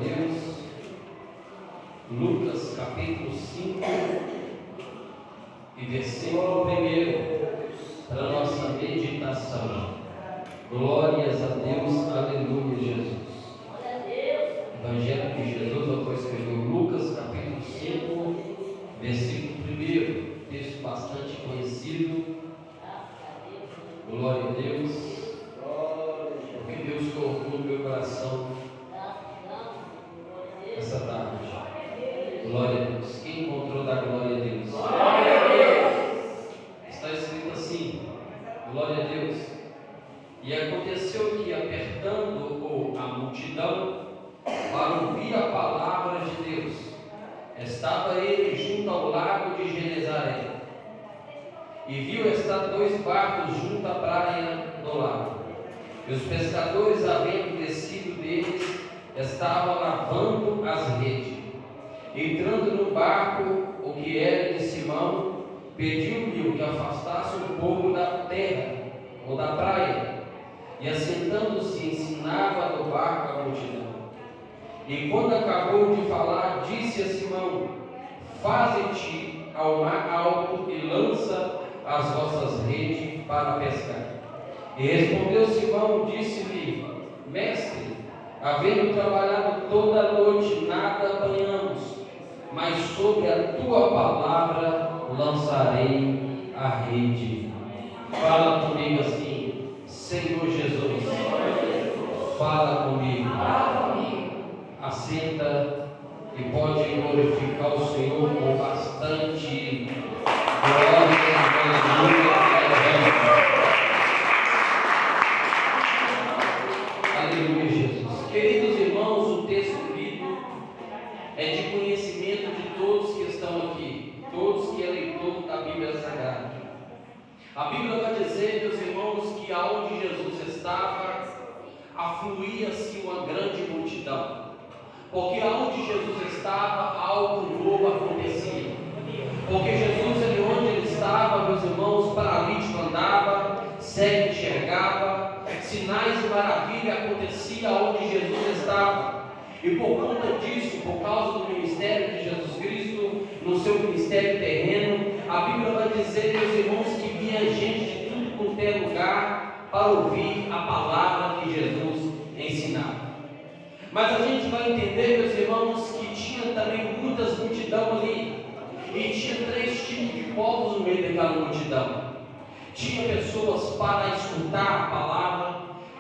Deus. Lucas capítulo 5 e versículo 1 para a nossa meditação. Glórias a Deus, aleluia, Jesus. Evangelho de Jesus, eu vou escrever Lucas capítulo 5, versículo 1, texto bastante conhecido. Glória a Deus, porque Deus colocou no meu coração essa tarde. Glória a Deus. Quem encontrou da glória a Deus? Glória a Deus. Está escrito assim, glória a Deus. E aconteceu que, apertando a multidão para ouvir a palavra de Deus, estava ele junto ao lago de Genezaré, e viu estar 2 barcos junto à praia do lago. E os pescadores, havendo descido deles, estavam lavando as redes. Entrando no barco, o que era de Simão, pediu-lhe que afastasse um pouco da terra ou da praia, e assentando-se ensinava do barco a multidão. E quando acabou de falar, disse a Simão: faze-te ao mar alto e lança as vossas redes para pescar. E respondeu Simão, disse-lhe: mestre, havendo trabalhado toda a noite, nada apanhamos, mas sobre a tua palavra lançarei a rede. Fala comigo assim: Senhor Jesus, fala comigo. Assenta e pode glorificar o Senhor com bastante glória. Aleluia, Jesus. Queridos irmãos, o texto lido é de conhecimento de todos que estão aqui, todos que é leitor da Bíblia Sagrada. A Bíblia vai dizer, meus irmãos, que aonde Jesus estava, afluía-se uma grande multidão. Porque aonde Jesus estava, algo novo acontecia. Porque Jesus, onde ele estava, meus irmãos, paralítico andava, cego enxergava, sinais e maravilha acontecia onde Jesus estava. E por conta disso, por causa do ministério de Jesus Cristo, no seu ministério terreno, a Bíblia vai dizer, meus irmãos, que vinha gente de tudo quanto é lugar para ouvir a palavra que Jesus ensinava. Mas a gente vai entender, meus irmãos, que tinha também muitas multidão ali. E tinha 3 tipos de povos no meio daquela multidão. Tinha pessoas para escutar a palavra,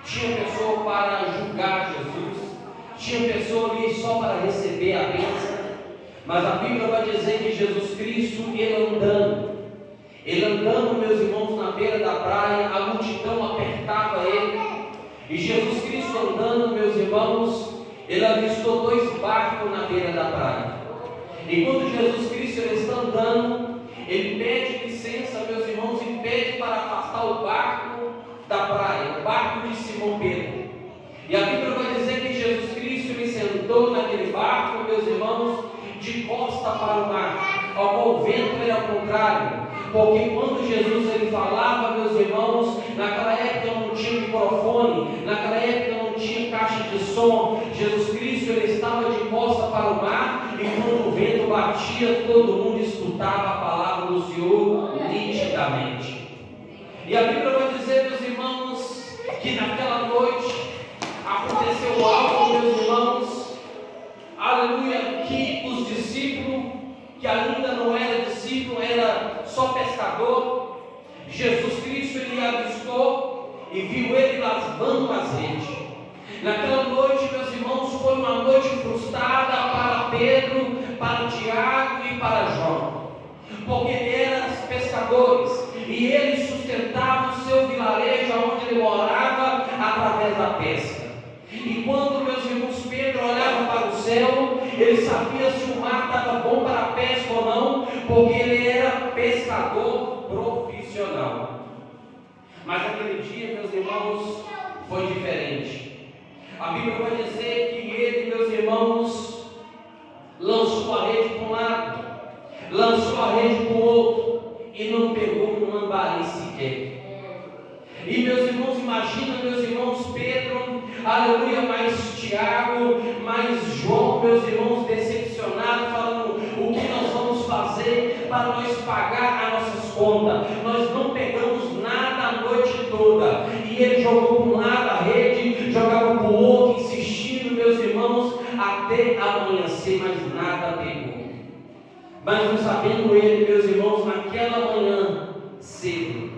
tinha pessoa para julgar Jesus, tinha pessoa ali só para receber a bênção. Mas a Bíblia vai dizer que Jesus Cristo, ele andando, meus irmãos, na beira da praia, a multidão apertava ele. E Jesus Cristo andando, meus irmãos, ele avistou 2 barcos na beira da praia. E quando Jesus Cristo ele está andando, ele pede licença, meus irmãos, e pede para afastar o barco da praia, o barco de Simão Pedro. E a Bíblia vai dizer que Jesus Cristo ele sentou naquele barco, meus irmãos, de costa para o mar, ao qual o vento era ao contrário. Porque quando Jesus ele falava, meus irmãos, naquela época não tinha microfone, naquela época não tinha caixa de som. Jesus Cristo ele estava de costa para o mar, e quando o vento batia, todo mundo escutava a palavra do Senhor nitidamente. E a Bíblia vai dizer, meus irmãos, que naquela noite aconteceu algo, meus irmãos, aleluia, que os discípulos, que ainda não era discípulo, era só pescador, Jesus Cristo ele avistou e viu ele lavando as redes. Naquela noite, meus irmãos, foi uma noite frustrada para Pedro, para Tiago e para João, porque eram pescadores e eles sustentavam o seu vilarejo onde ele morava através da pesca. E quando, meus irmãos, Pedro olhava para o céu, ele sabia se o mar estava bom para a pesca ou não, porque ele era pescador profissional. Mas aquele dia, meus irmãos, foi diferente. A Bíblia vai dizer que ele, meus irmãos, lançou a rede para um lado, lançou a rede para o outro, e não pegou um lambari sequer. E meus irmãos, imagina, meus irmãos, Pedro, aleluia, mais Tiago, mais João, pagar as nossas contas. Nós não pegamos nada a noite toda. E ele jogou para um lado a rede, jogava para o outro, insistindo, meus irmãos, até amanhecer, mas nada pegou. Mas não sabendo ele, meus irmãos, naquela manhã cedo,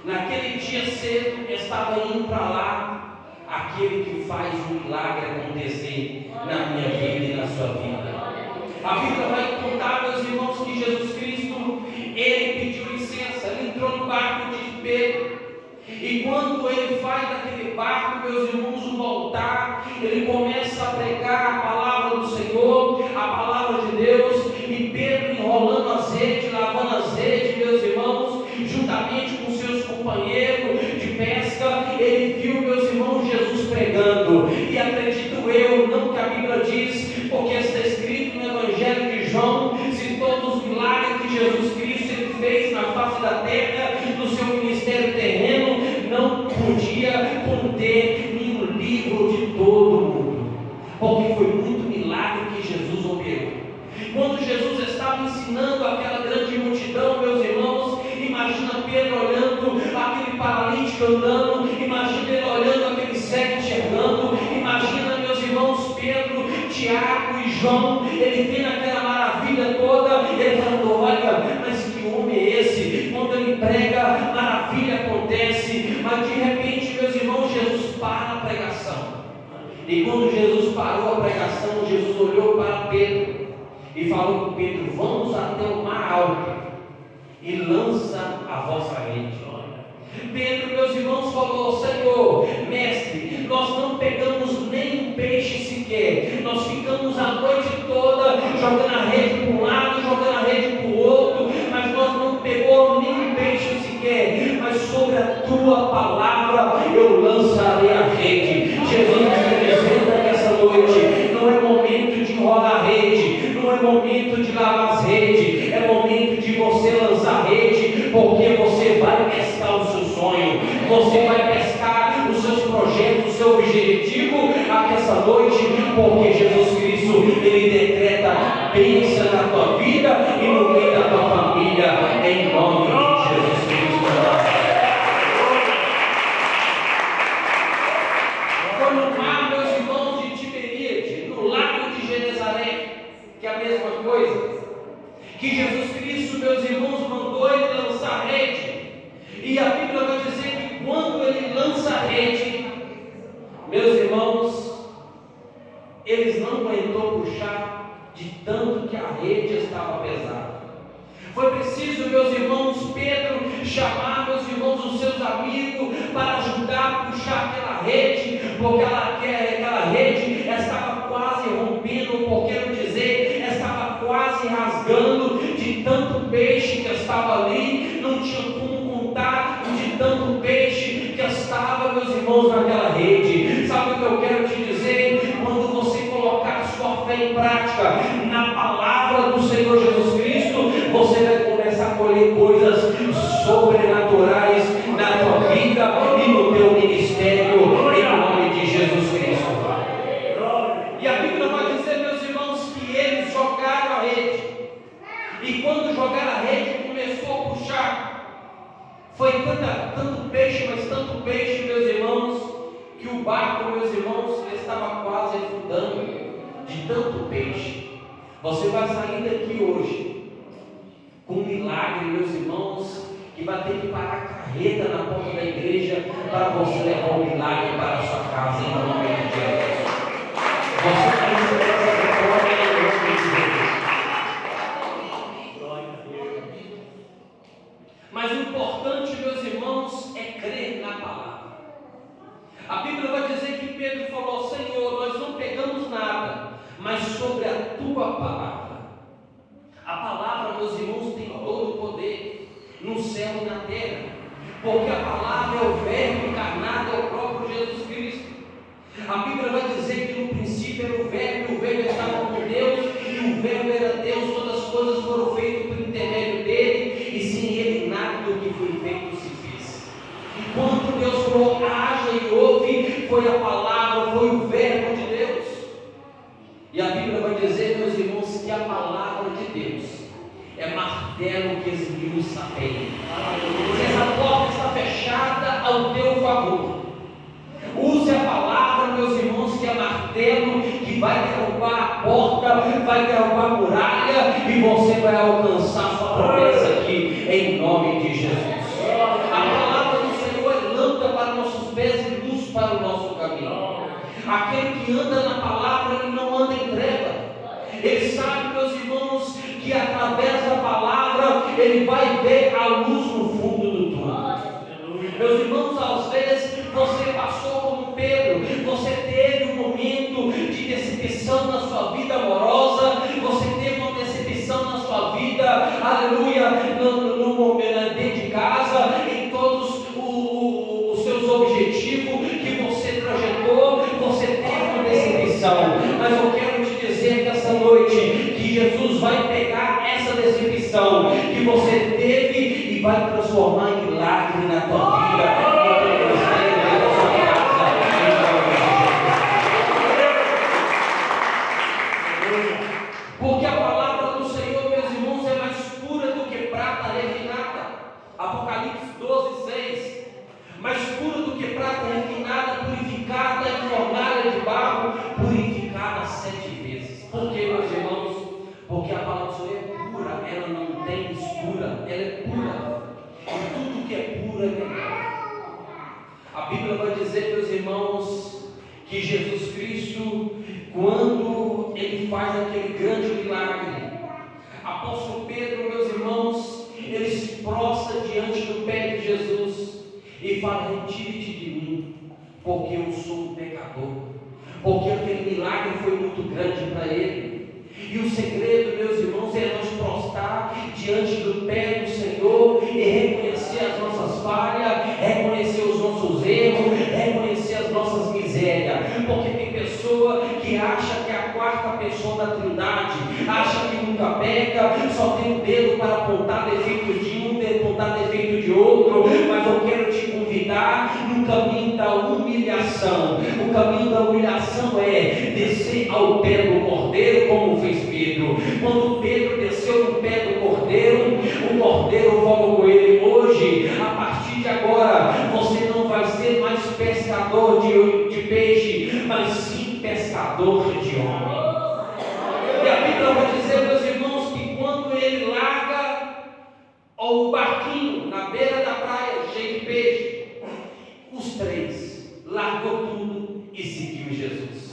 naquele dia cedo, estava indo para lá aquele que faz o milagre acontecer na minha vida e na sua vida. A Bíblia vai contar, meus irmãos, que Jesus Cristo, ele pediu licença, ele entrou no barco de Pedro. E quando ele faz daquele barco, meus irmãos, o voltar, ele começa a pregar a palavra do Senhor, a palavra de Deus, e Pedro enrolando as redes, lavando as redes, meus irmãos, juntamente com seus companheiros de pesca, ele viu, meus irmãos, Jesus pregando. E acredito eu, não que a Bíblia diz, porque está escrito no Evangelho de João, se todos os milagres que Jesus Cristo ele fez na face da terra, no seu ministério terreno, não podia conter nenhum livro de todo mundo, porque foi muito milagre que Jesus operou. Quando Jesus estava ensinando aquela grande multidão, meus irmãos, imagina Pedro olhando aquele paralítico andando, imagina ele olhando aquele cego enxergando, imagina, meus irmãos, Pedro, Tiago e João, ele vendo aquela maravilha toda, ele falando, olha, mas que homem é esse? Quando ele prega, maravilha acontece, mas de repente, meus irmãos, Jesus para a pregação. E quando Jesus parou a pregação, Jesus olhou para Pedro e falou com Pedro, vamos até o mar alto e lança a vossa rede. Pedro, meus irmãos, falou, Senhor, mestre, nós não pegamos nem um peixe sequer, nós ficamos a noite toda jogando a rede para um lado, jogando a rede para o outro, mas nós não pegamos nem um peixe sequer, mas sobre a tua palavra eu lançarei a rede. Jesus me dizendo nessa noite, não é momento de enrolar a rede, não é momento de lavar as redes, é momento de você lançar a rede, porque você vai pescar o seu sonho, você vai pescar os seus projetos, o seu objetivo aqui essa noite, porque Jesus Cristo, ele decreta bênção na tua vida e no meio da tua família, em nome de Jesus Cristo. Foi no mar, meus irmãos, de Tiberíade, no lago de Genezaré, que é a mesma coisa, que Jesus Cristo, meus irmãos, mandou ele lançar a rede. E a Bíblia vai dizer que quando ele lança a rede, meus irmãos, eles não aguentou puxar de tanto que a rede estava pesada. Foi preciso, meus irmãos, Pedro chamar, meus irmãos, os seus amigos para ajudar a puxar aquela rede, porque aquela rede estava quase rompendo, por quero dizer, estava quase rasgando de tanto peixe que estava ali, não tinha como contar de tanto peixe que estava, meus irmãos, naquela rede. Sabe o que eu quero te dizer? Quando você colocar a sua fé em prática na palavra do Senhor Jesus Cristo, você vai começar a colher coisas sobrenaturais na tua vida e no teu ministério, em nome de Jesus Cristo. E a Bíblia vai dizer, meus irmãos, que eles jogaram a rede, e quando jogaram a rede, começou a puxar. Foi tanto peixe, mas tanto peixe, meus irmãos, que o barco, meus irmãos, estava quase afundando de tanto peixe. Você vai sair daqui hoje com um milagre, meus irmãos, que vai ter que parar a carreta na porta da igreja para você levar o milagre para a sua casa, em nome de Jesus. Você vai receber essa vitória em nome de Jesus. Mas o importante, meus irmãos, é crer na palavra. A Bíblia vai dizer que Pedro falou, Senhor, nós não pegamos nada, mas sobre a tua palavra. A palavra, meus irmãos, tem todo o poder no céu e na terra, porque a palavra é o verbo encarnado, é o próprio Jesus Cristo. A Bíblia vai dizer que no princípio era o verbo, e o verbo estava com Deus, e o verbo era Deus, todas as coisas foram feitas por intermédio dele, e sem ele nada do que foi feito se fez. E quando Deus falou, haja e ouve, foi a palavra, foi o verbo de Deus. E a Bíblia vai dizer, meus irmãos, que a palavra de Deus é martelo que esmiuça Jesus. A palavra do Senhor é lâmpada para nossos pés e luz para o nosso caminho. Aquele que anda na palavra, ele não anda em treva. Ele sabe, meus irmãos, que através da palavra ele vai ver a luz no fundo do túnel. Meus irmãos, às vezes você passou como Pedro, você teve um momento de decepção na sua vida amorosa, você teve uma decepção na sua vida, aleluia, no momento dentro de casa, em todos os seus objetivos que você projetou, você teve uma decepção. Mas eu quero te dizer que essa noite, que Jesus vai pegar essa decepção que você teve e vai transformar em milagre na tua vida. Porque a palavra do Senhor, meus irmãos, é mais pura do que prata refinada. Apocalipse 12:6. Mais pura do que prata refinada, purificada em fornalha de barro, purificada 7 vezes. Por quê, meus irmãos? Porque a palavra do Senhor é pura, ela não tem mistura, ela é pura. E tudo que é puro é melhor. A Bíblia vai dizer, meus irmãos, que Jesus Cristo, quando ele faz aquele grande milagre, apóstolo Pedro, meus irmãos, ele se prostra diante do pé de Jesus e fala: retire-te de mim, porque eu sou um pecador. Porque aquele milagre foi muito grande para ele. E o segredo, meus irmãos, é nos prostrar diante do pé do Senhor e reconhecer as nossas falhas, reconhecer os nossos erros, reconhecer as nossas misérias. Porque tem pessoa que acha que é a quarta pessoa da Trindade, acha que nunca peca, só tem o dedo para apontar defeitos de um, apontar defeito de outro. Mas eu quero te convidar no caminho da humilhação. O caminho da humilhação é descer ao pé do Cordeiro, como fez Pedro. Quando Pedro desceu no pé do Cordeiro, o Cordeiro falou com ele: hoje, a partir de agora, você não vai ser mais pescador de peixe, mas sim pescador de homem. E a Bíblia vai dizer, meus irmãos, que quando ele larga o barquinho na beira da praia, cheio de peixe, os três largou tudo e seguiu Jesus.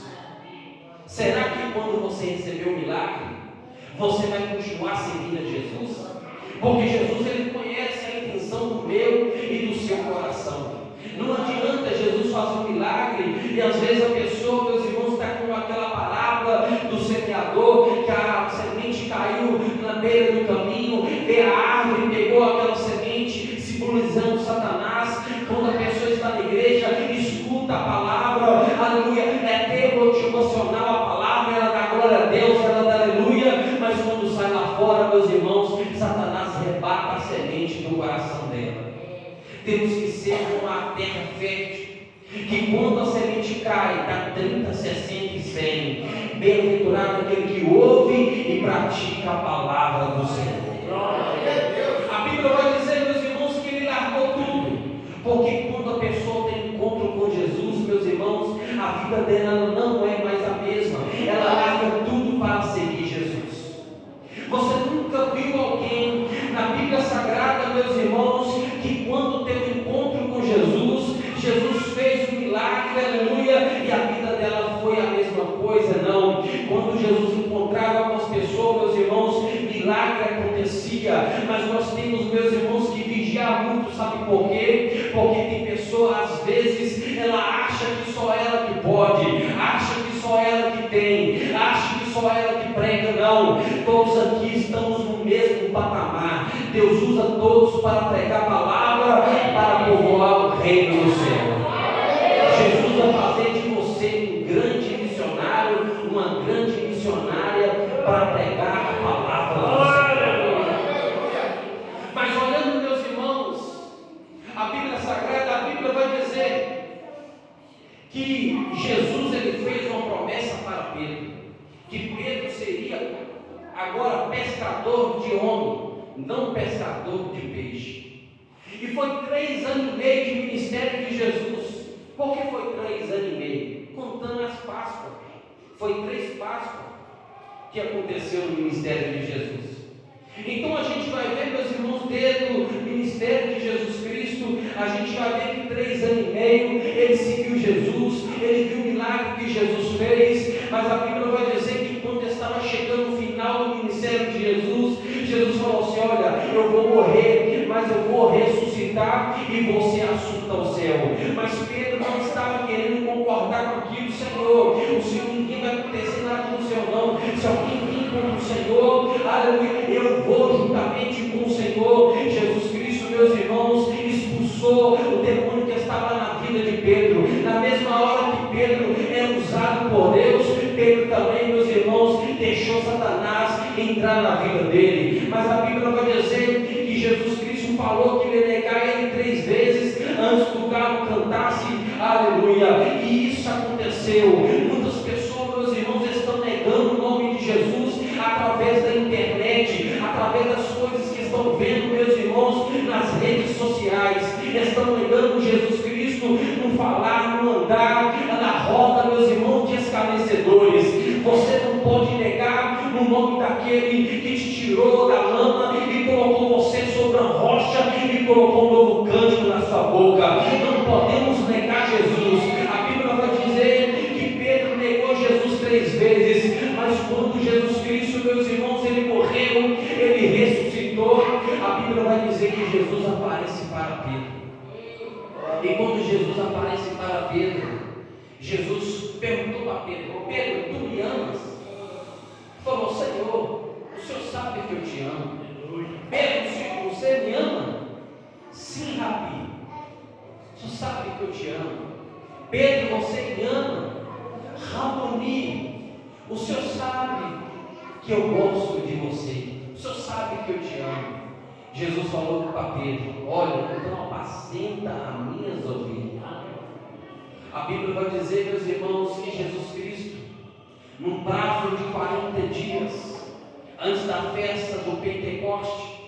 Será que quando você receber o milagre, você vai continuar seguindo a Jesus? Porque Jesus, ele conhece a intenção do meu e do seu coração. Não adianta Jesus fazer um milagre e às vezes a pessoa, meus irmãos, está com aquela parábola do semeador, que a semente caiu na beira do caminho, veio a árvore, pegou aquela semente, simbolizando Satanás. Quando a pessoa está na igreja, escuta a palavra, aleluia, é ter motivacional a palavra, ela dá glória a Deus, ela dá aleluia, mas quando sai lá fora, meus irmãos, Satanás rebata a semente do coração dela. Temos que ser uma terra fértil, que quando a semente cai, dá 30, 60 e 100. Bem-aventurado aquele que ouve e pratica a palavra do Senhor. A Bíblia vai dizer, meus irmãos, que ele largou tudo, porque quando a pessoa tem encontro com Jesus, meus irmãos, a vida dela não é mais a mesma. Ela larga tudo para seguir Jesus. Você nunca viu alguém na Bíblia Sagrada, meus irmãos, que quando teve encontro com Jesus, Jesus fez um milagre, aleluia, e a vida dela foi a mesma coisa? Não. Quando Jesus encontrava com as pessoas, meus irmãos, milagre acontecia. Mas nós temos, meus irmãos, que vigiar muito. Sabe por quê? Porque tem pessoa, às vezes, ela acha que só ela que pode, acha que só ela que tem, acha que só ela que prega. Não, todos aqui estamos no mesmo patamar. Deus usa todos para pregar a palavra, para povoar o reino do céu. Jesus vai fazer de você um grande missionário, uma grande missionária para pregar a palavra do Senhor. Mas olhando, meus irmãos, a Bíblia Sagrada, a Bíblia vai dizer que Jesus, ele fez uma promessa para Pedro, que Pedro seria agora pescador de homem, não pescador de peixe. E foi 3 anos e meio de ministério de Jesus. Por que foi 3 anos e meio? Contando as Páscoas. Foi 3 Páscoas que aconteceu no ministério de Jesus. Então a gente vai ver, meus irmãos, desde o ministério ministério de Jesus Cristo, a gente já vê que 3 anos e meio ele seguiu Jesus, ele viu o milagre que Jesus fez, mas a Bíblia vai dizer que quando estava chegando o final do ministério de Jesus, Jesus falou assim: olha, eu vou morrer, mas eu vou ressuscitar e vou ser assunto ao céu. Mas Pedro não estava querendo concordar com aquilo. Senhor, o Senhor, ninguém vai acontecer nada com o Senhor não. Se alguém vir com o Senhor, aleluia, eu vou juntamente com o Senhor. Jesus Cristo, meus irmãos, expulsou o demônio que estava na vida de Pedro. Na mesma hora que Pedro é usado por Deus, Pedro também, meus irmãos, deixou Satanás entrar na vida dele. Mas a Bíblia vai dizer que Jesus Cristo falou que ele ia negar ele 3 vezes antes do galo cantasse, aleluia, e isso aconteceu. Muitas pessoas, meus irmãos, estão negando o nome de Jesus através da internet, através das coisas que estão vendo, meus irmãos, nas redes sociais. Estão negando Jesus Cristo no falar, no andar, na roda, meus irmãos, de escarnecedores. Você não pode negar o nome daquele que te tirou da lama e colocou você sobre a rocha e colocou um novo cântico na sua boca. Não podemos negar Jesus. A Bíblia vai dizer que Pedro negou Jesus 3 vezes, mas quando Jesus Cristo, meus irmãos, ele morreu, ele ressuscitou, a Bíblia vai dizer que Jesus aparece para Pedro. E quando Jesus aparece para Pedro, Jesus perguntou para Pedro: Pedro, tu me amas? Falou: Senhor, o Senhor sabe que eu te amo. Pedro, você me ama? Sim, Rabi, o Senhor sabe que eu te amo. Pedro, você me ama? Raboni, o Senhor sabe que eu gosto de você. O Senhor sabe que eu te amo. Jesus falou para Pedro: olha, então apacenta as minhas ovelhas. A Bíblia vai dizer, meus irmãos, que Jesus Cristo, num prazo de 40 dias, antes da festa do Pentecoste,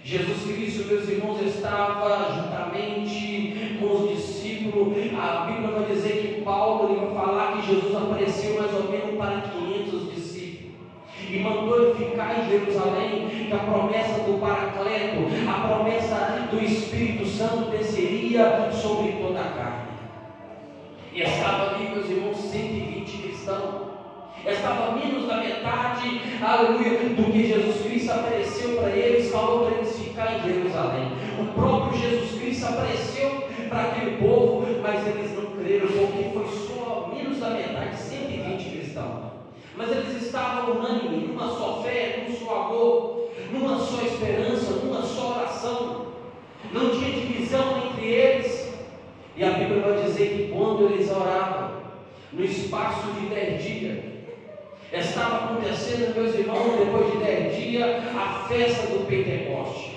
Jesus Cristo, meus irmãos, estava juntamente com os discípulos. A Bíblia vai dizer que Paulo ele vai falar que Jesus apareceu mais ou menos para 500 discípulos e mandou ele ficar em Jerusalém, que a promessa do Paracleto, a promessa do Espírito Santo desceria sobre toda a carne. E estava ali, meus irmãos, 120 cristãos. Estava menos da metade, aleluia, do que Jesus Cristo apareceu para eles, falou para eles ficar em Jerusalém. O próprio Jesus Cristo apareceu para aquele povo, mas eles não creram, porque foi só menos da metade, 120 cristãos. Mas eles estavam unânimes, numa só fé, num só amor, numa só esperança, numa só oração. Não tinha divisão entre eles. E a Bíblia vai dizer que quando eles oravam, no espaço de 10 dias, estava acontecendo, meus irmãos, depois de 10 dias, a festa do Pentecoste.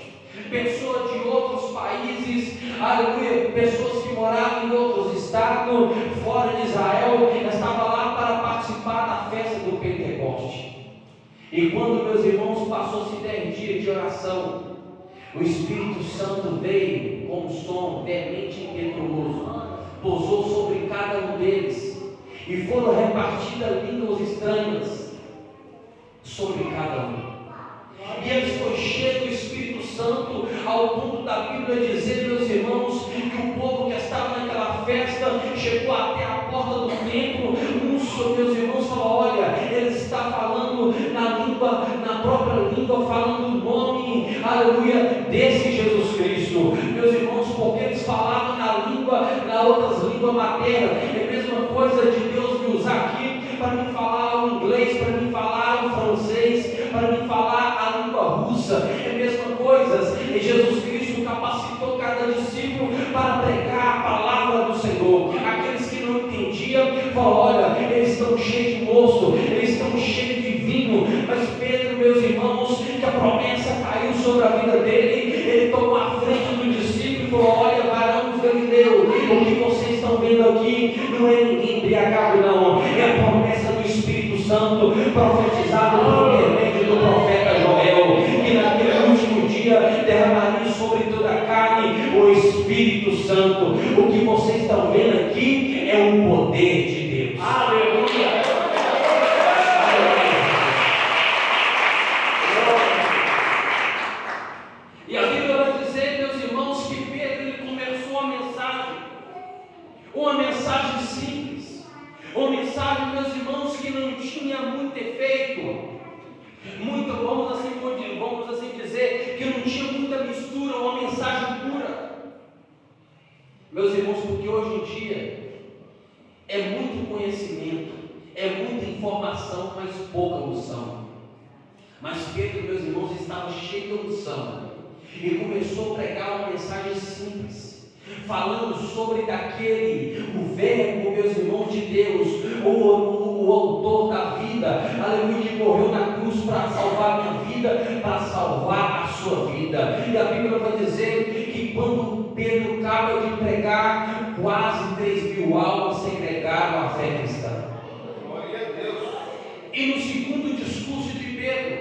Pessoas de outros países, aleluia, pessoas que moravam em outros estados, fora de Israel, estavam lá para participar da festa do Pentecoste. E quando, meus irmãos, passou-se 10 dias de oração, o Espírito Santo veio com um som veemente e impetuoso, pousou sobre cada um deles, e foram repartidas línguas estranhas sobre cada um. E eles foram cheios do Espírito Santo, ao ponto da Bíblia dizer, meus irmãos, que o povo que estava naquela festa chegou até a porta do templo. Meus irmãos, falou: olha, ele está falando na língua, na própria língua, falando o nome, aleluia, desse Jesus Cristo. Meus irmãos, porque eles falavam na língua, na outras línguas maternas. É a mesma coisa de Deus me usar aqui para me falar o inglês, para me falar o francês, para me falar a língua russa. É a mesma coisa. E Jesus Cristo capacitou cada discípulo para pregar a palavra do Senhor. Aqueles que não entendiam, falaram: olha, eles estão cheios de moço, eles estão cheios de vinho. Mas Pedro, meus irmãos, que a promessa caiu sobre a vida dele, ele tomou a frente do discípulo e falou: olha, varão dos Galileus, o que vocês estão vendo aqui não é ninguém embriagado, não, é a promessa do Espírito Santo profetizada por intermédio do profeta Joel, que naquele último dia derramaria sobre toda a carne o Espírito Santo. O que vocês estão vendo aqui é o poder de Deus. Aleluia! E a Bíblia vai dizer, meus Meus irmãos, porque hoje em dia é muito conhecimento, é muita informação, mas pouca unção. Mas Pedro, meus irmãos, estava cheio de unção e começou a pregar uma mensagem simples, falando sobre o verbo, meus irmãos de Deus, o autor da vida, aleluia, que morreu na cruz para salvar a minha vida, para salvar a sua vida. E a Bíblia vai dizer que quando Pedro acaba de pregar, quase 3.000 almas segregaram a fé cristã. Glória a Deus. E no segundo discurso de Pedro,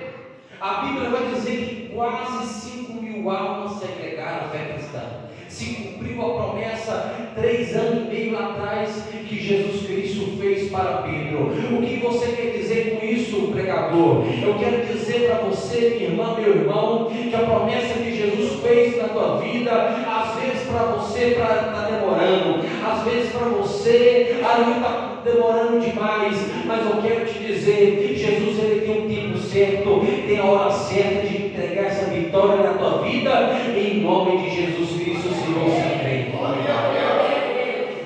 a Bíblia vai dizer que quase 5.000 almas segregaram a fé cristã. Se cumpriu a promessa 3 anos e meio atrás que Jesus Cristo fez para Pedro. O que você quer dizer com isso, pregador? Eu quero dizer para você, minha irmã, meu irmão, que a promessa que Jesus fez na tua vida, às vezes para você está demorando, às vezes para você está demorando demais, mas eu quero te dizer, Jesus ele tem um tempo certo, tem a hora certa de entregar essa vitória na tua vida, em nome de Jesus Cristo, se você crê.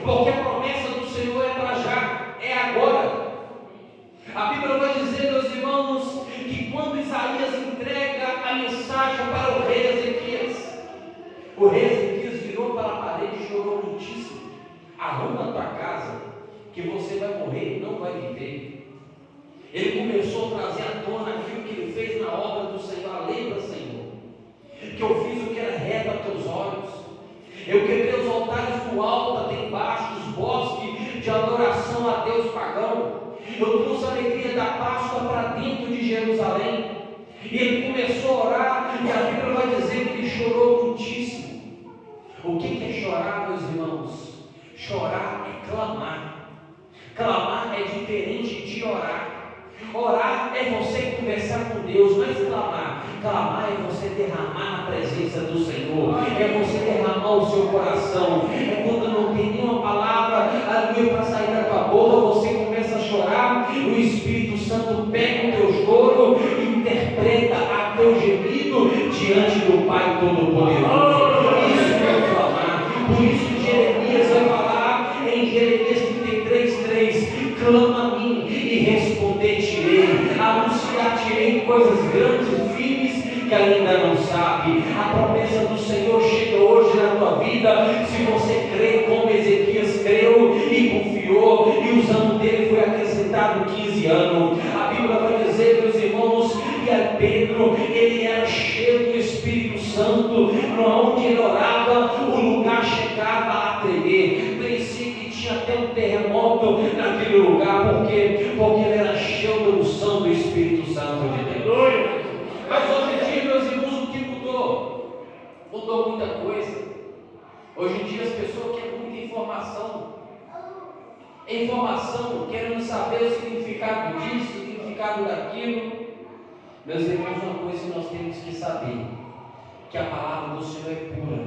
Porque a promessa do Senhor é para já, é agora. A Bíblia vai dizer, meus irmãos, que quando Isaías entrega a mensagem para o rei Ezequias, o rei Ezequias virou para a parede e chorou muitíssimo. Arruma a tua casa, que você vai morrer e não vai viver. Ele começou a trazer à tona aquilo que ele fez na obra do Senhor. Lembra, Senhor, que eu fiz o que era reto a teus olhos. Eu quebrei os altares do alto até embaixo, os bosques de adoração a Deus pagão. Eu trouxe a alegria da Páscoa para dentro de Jerusalém. E ele começou a orar, e a Bíblia vai dizer que ele chorou muitíssimo. O que é chorar, meus irmãos? Chorar é clamar. Clamar é diferente de orar. Orar é você conversar com Deus, mas clamar é você derramar a presença do Senhor, é você derramar o seu coração, é quando não tem nenhuma palavra para sair da tua boca, você começa a chorar, o Espírito Santo pega o teu choro e interpreta a teu gemido diante do Pai Todo-Poderoso. Isso é clamar. Por isso que Jeremias vai falar em Jeremias 33:3: clama a mim e responder-te-ei, anunciar-te-ei coisas grandes e firmes que ainda não sabe. A promessa do Senhor chega hoje na tua vida, se você crê como Ezequias creu e confiou, e os anos dele foi acrescentado 15 anos. A Bíblia vai dizer, meus irmãos, que a Pedro, ele era cheio do Espírito Santo, onde ele orava, o lugar chegava a tremer. Parecia que tinha até um terremoto naquele lugar, porque ele era cheio da unção do Espírito Santo de Deus. Mas hoje em dia, meus irmãos, o que mudou? Mudou muita coisa. Hoje em dia as pessoas querem muita informação, querendo saber o significado disso, o significado daquilo. Meus irmãos, uma coisa que nós temos que saber, que a palavra do Senhor é pura.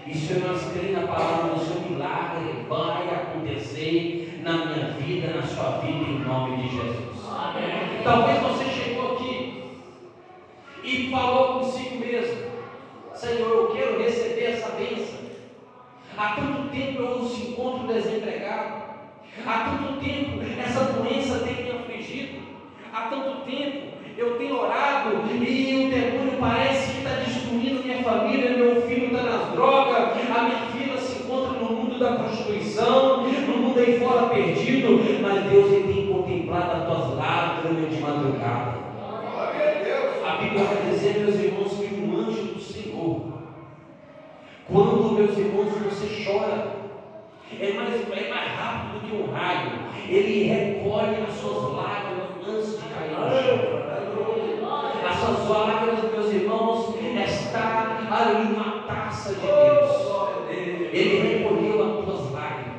E se nós cremos na palavra do Senhor, milagre vai acontecer na minha vida, na sua vida, em nome de Jesus. Amém. Talvez você chegou aqui e falou consigo mesmo: Senhor, eu quero receber essa bênção. Há tanto tempo eu nos encontro desempregado. Há tanto tempo essa doença tem me afligido. Há tanto tempo eu tenho orado e o demônio parece que está destruindo minha família. Meu filho está nas drogas, a minha filha se encontra no mundo da prostituição, no mundo aí fora perdido. Mas Deus ele tem contemplado as tuas lágrimas de madrugada. A Bíblia vai dizer, meus irmãos, que um anjo do Senhor, quando, meus irmãos, você chora, é mais rápido do que um raio. Ele recolhe as suas lágrimas antes de cair no chão. As suas lágrimas, meus irmãos, está ali uma taça de Deus. Ele recolheu as tuas lágrimas.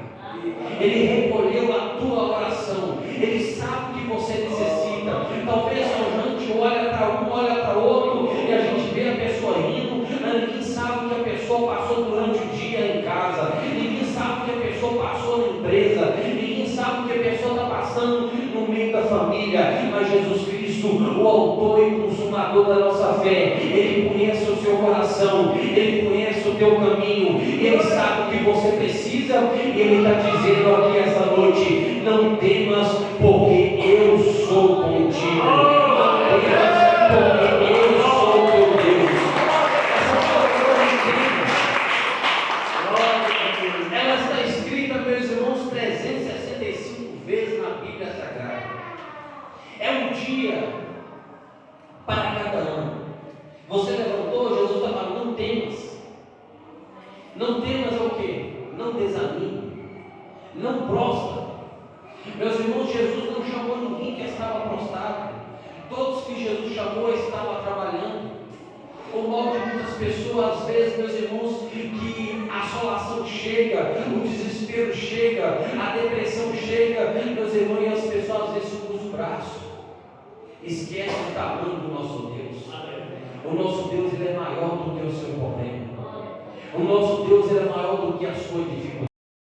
Ele recolheu a tua oração. Ele sabe o que você necessita. Talvez a gente olha para um, olha para outro, e a gente vê a pessoa rindo, mas ninguém sabe o que a pessoa passou durante o dia em casa. Ninguém sabe o que a pessoa passou na empresa. Ninguém sabe o que a pessoa está passando no meio da família. Mas Jesus Cristo, o autor e consumador da nossa fé, Ele conhece o seu coração, Ele conhece o teu caminho, Ele sabe o que você precisa, e Ele está dizendo aqui essa noite: não temas, porque eu sou contigo. Não temas, porque eu sou teu Deus. Essa palavra ela está escrita, meus irmãos, 365 vezes na Bíblia Sagrada. É um dia para cada ano. Você levantou, Jesus está falando: não temas. Não temas é o quê? Não desanime, não prostra. Meus irmãos, Jesus não chamou ninguém que estava prostrado. Todos que Jesus chamou estavam trabalhando. O mal de muitas pessoas, às vezes, meus irmãos, que a assolação chega, o desespero chega, a depressão chega, meus irmãos, e as pessoas às vezes cruzam os braços, esquecem o tamanho do nosso Deus. O nosso Deus, Ele é maior do que o seu problema. O nosso Deus, Ele é maior do que as coisas